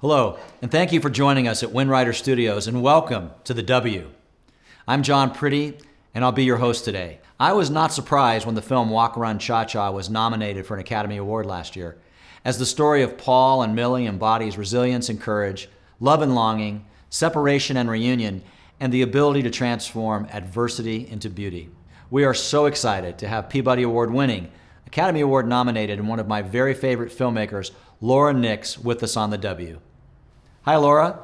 Hello, and thank you for joining us at Windrider Studios, and welcome to the W. I'm John Priddy, and I'll be your host today. I was not surprised when the film Walk, Run, Cha-Cha was nominated for an Academy Award last year, as the story of Paul and Millie embodies resilience and courage, love and longing, separation and reunion, and the ability to transform adversity into beauty. We are so excited to have Peabody Award-winning, Academy Award nominated, and one of my very favorite filmmakers, Laura Nix, with us on the W. Hi, Laura.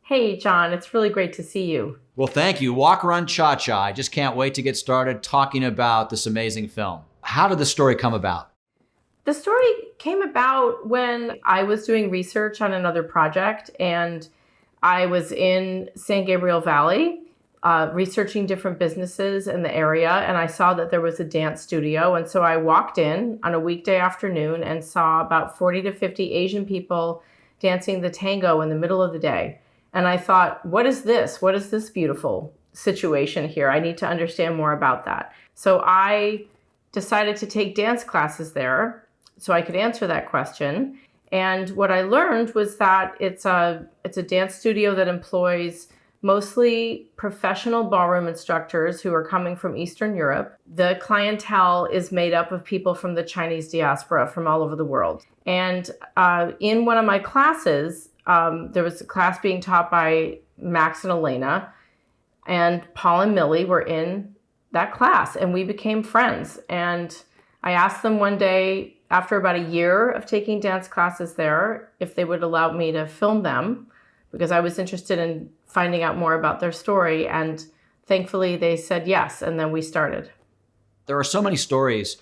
Hey, John. It's really great to see you. Well, thank you. Walk, Run, Cha-Cha. I just can't wait to get started talking about this amazing film. How did the story come about? The story came about when I was doing research on another project, and I was in San Gabriel Valley researching different businesses in the area, and I saw that there was a dance studio. And so I walked in on a weekday afternoon and saw about 40 to 50 Asian people dancing the tango in the middle of the day. And I thought, what is this? What is this beautiful situation here? I need to understand more about that. So I decided to take dance classes there so I could answer that question. And what I learned was that it's a dance studio that employs mostly professional ballroom instructors who are coming from Eastern Europe. The clientele is made up of people from the Chinese diaspora from all over the world. And in one of my classes, there was a class being taught by Max and Elena, and Paul and Millie were in that class, and we became friends. And I asked them one day, after about a year of taking dance classes there, if they would allow me to film them, because I was interested in finding out more about their story. And thankfully they said yes, and then we started. There are so many stories,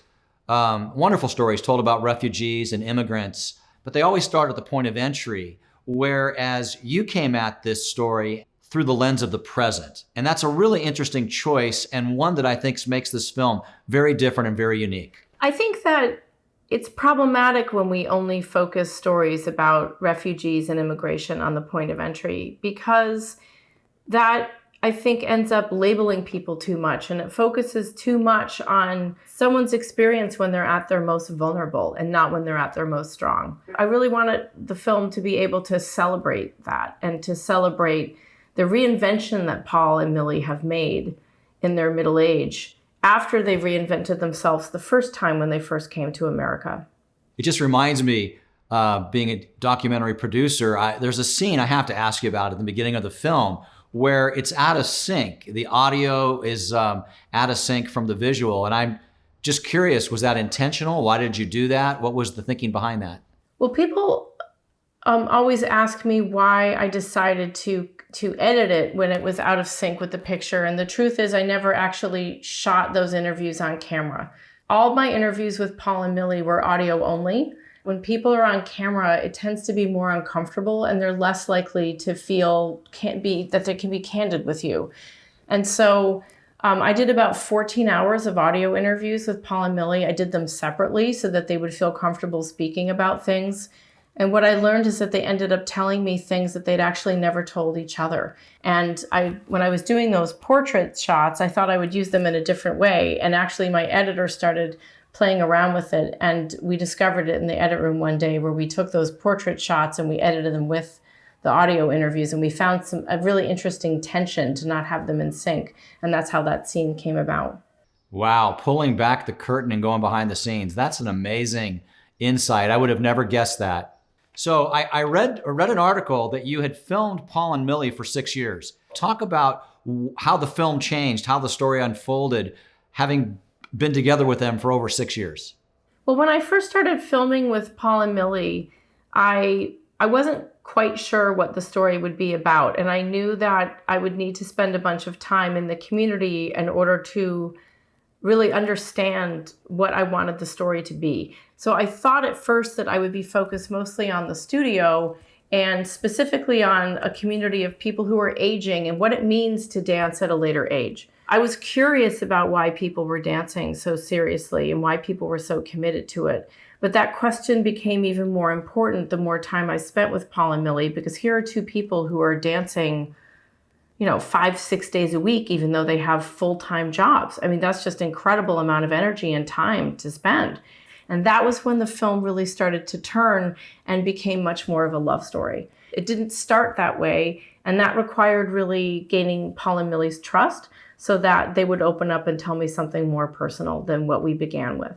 wonderful stories told about refugees and immigrants, but they always start at the point of entry, whereas you came at this story through the lens of the present. And that's a really interesting choice, and one that I think makes this film very different and very unique. I think that it's problematic when we only focus stories about refugees and immigration on the point of entry, because that, I think, ends up labeling people too much, and it focuses too much on someone's experience when they're at their most vulnerable and not when they're at their most strong. I really wanted the film to be able to celebrate that and to celebrate the reinvention that Paul and Millie have made in their middle age after they've reinvented themselves the first time when they first came to America. It just reminds me, being a documentary producer, there's a scene I have to ask you about at the beginning of the film where it's out of sync. The audio is out of sync from the visual. And I'm just curious, was that intentional? Why did you do that? What was the thinking behind that? Well, people always ask me why I decided to edit it when it was out of sync with the picture. And the truth is, I never actually shot those interviews on camera. All my interviews with Paul and Millie were audio only. When people are on camera, it tends to be more uncomfortable, and they're less likely to feel that they can be candid with you. And so I did about 14 hours of audio interviews with Paul and Millie. I did them separately so that they would feel comfortable speaking about things. And what I learned is that they ended up telling me things that they'd actually never told each other. And when I was doing those portrait shots, I thought I would use them in a different way. And actually my editor started playing around with it, and we discovered it in the edit room one day where we took those portrait shots and we edited them with the audio interviews, and we found a really interesting tension to not have them in sync. And that's how that scene came about. Wow, pulling back the curtain and going behind the scenes. That's an amazing insight. I would have never guessed that. So I read an article that you had filmed Paul and Millie for 6 years. Talk about how the film changed, how the story unfolded, having been together with them for over 6 years. Well, when I first started filming with Paul and Millie, I wasn't quite sure what the story would be about. And I knew that I would need to spend a bunch of time in the community in order to really understand what I wanted the story to be. So I thought at first that I would be focused mostly on the studio and specifically on a community of people who are aging and what it means to dance at a later age. I was curious about why people were dancing so seriously and why people were so committed to it. But that question became even more important the more time I spent with Paul and Millie, because here are two people who are dancing, 5-6 days a week, even though they have full-time jobs. I mean, that's just an incredible amount of energy and time to spend. And that was when the film really started to turn and became much more of a love story. It didn't start that way, and that required really gaining Paul and Millie's trust so that they would open up and tell me something more personal than what we began with.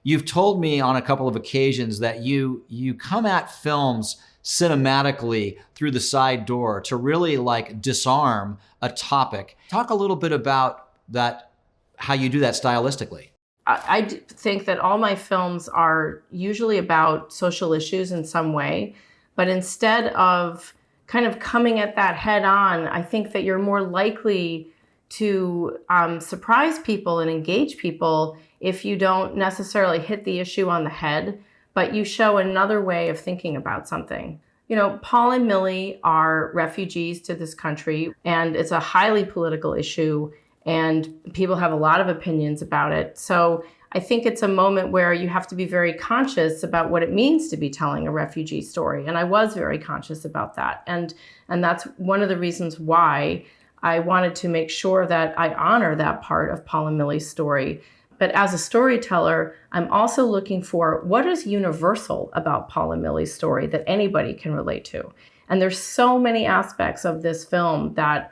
You've told me on a couple of occasions that you come at films cinematically through the side door to really like disarm a topic. Talk a little bit about that, how you do that stylistically. I think that all my films are usually about social issues in some way, but instead of kind of coming at that head on, I think that you're more likely to surprise people and engage people if you don't necessarily hit the issue on the head, but you show another way of thinking about something. You know, Paul and Millie are refugees to this country, and it's a highly political issue, and people have a lot of opinions about it. So I think it's a moment where you have to be very conscious about what it means to be telling a refugee story. And I was very conscious about that. And that's one of the reasons why I wanted to make sure that I honor that part of Paul and Millie's story. But as a storyteller, I'm also looking for what is universal about Paul and Millie's story that anybody can relate to. And there's so many aspects of this film that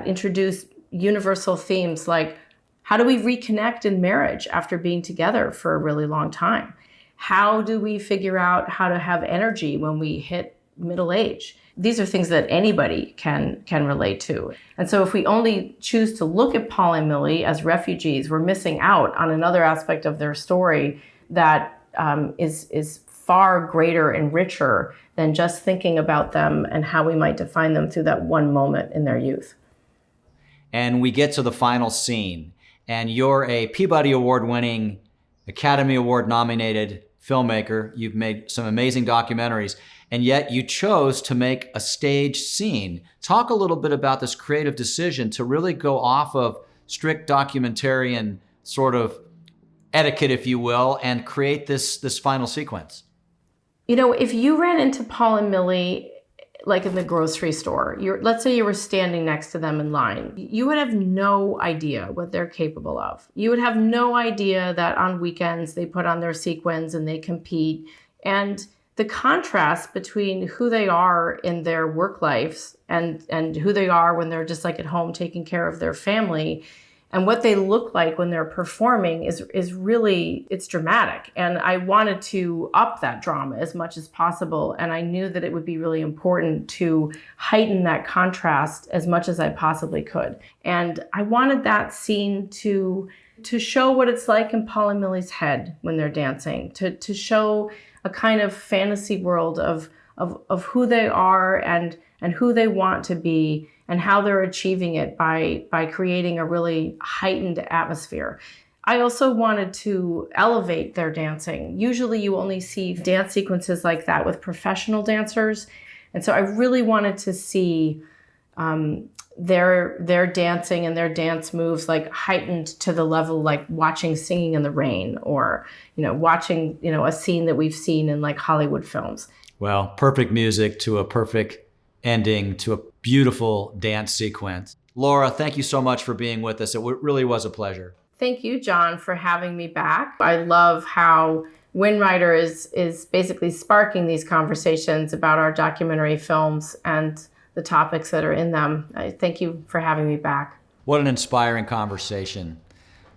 introduce universal themes, like how do we reconnect in marriage after being together for a really long time? How do we figure out how to have energy when we hit middle age? These are things that anybody can relate to. And so if we only choose to look at Paul and Millie as refugees, we're missing out on another aspect of their story that is far greater and richer than just thinking about them and how we might define them through that one moment in their youth. And we get to the final scene, and you're a Peabody Award-winning, Academy Award-nominated filmmaker. You've made some amazing documentaries, and yet you chose to make a stage scene. Talk a little bit about this creative decision to really go off of strict documentarian sort of etiquette, if you will, and create this final sequence. You know, if you ran into Paul and Millie like in the grocery store, let's say you were standing next to them in line, you would have no idea what they're capable of. You would have no idea that on weekends they put on their sequins and they compete. And the contrast between who they are in their work lives and who they are when they're just like at home taking care of their family and what they look like when they're performing is really, it's dramatic. And I wanted to up that drama as much as possible. And I knew that it would be really important to heighten that contrast as much as I possibly could. And I wanted that scene to show what it's like in Paul and Millie's head when they're dancing, to show a kind of fantasy world of who they are and who they want to be, and how they're achieving it by creating a really heightened atmosphere. I also wanted to elevate their dancing. Usually you only see dance sequences like that with professional dancers. And so I really wanted to see their dancing and their dance moves like heightened to the level like watching Singing in the Rain, or watching a scene that we've seen in like Hollywood films. Well, perfect music to a perfect ending to a beautiful dance sequence. Laura, thank you so much for being with us. It really was a pleasure. Thank you, John, for having me back. I love how Windrider is basically sparking these conversations about our documentary films and the topics that are in them. Thank you for having me back. What an inspiring conversation.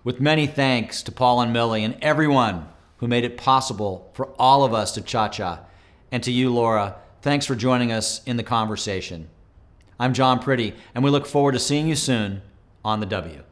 With many thanks to Paul and Millie and everyone who made it possible for all of us to cha-cha. And to you, Laura, thanks for joining us in the conversation. I'm John Priddy, and we look forward to seeing you soon on The W.